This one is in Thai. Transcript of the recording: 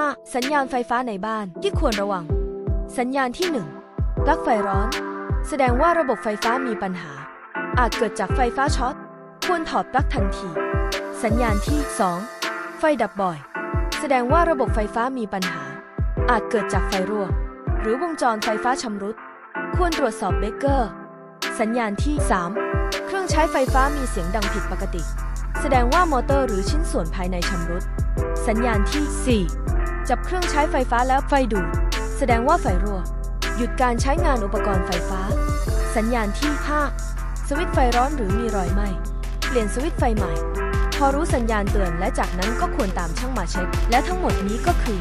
5. สัญญาณไฟฟ้าในบ้านที่ควรระวังสัญญาณที่ 1. ปลั๊กไฟร้อนแสดงว่าระบบไฟฟ้ามีปัญหาอาจเกิดจากไฟฟ้าช็อตควรถอดปลั๊กทันทีสัญญาณที่ 2. ไฟดับบ่อยแสดงว่าระบบไฟฟ้ามีปัญหาอาจเกิดจากไฟรั่วหรือวงจรไฟฟ้าชำรุดควรตรวจสอบเบรกเกอร์สัญญาณที่ 3. เครื่องใช้ไฟฟ้ามีเสียงดังผิดปกติแสดงว่ามอเตอร์หรือชิ้นส่วนภายในชำรุดสัญญาณที่ 4. จับเครื่องใช้ไฟฟ้าแล้วไฟดูดแสดงว่าไฟรั่วหยุดการใช้งานอุปกรณ์ไฟฟ้าสัญญาณที่ 5. สวิตช์ไฟร้อนหรือมีรอยไหม้เปลี่ยนสวิตช์ไฟใหม่พอรู้สัญญาณเตือนและจากนั้นก็ควรตามช่างมาเช็คและทั้งหมดนี้ก็คือ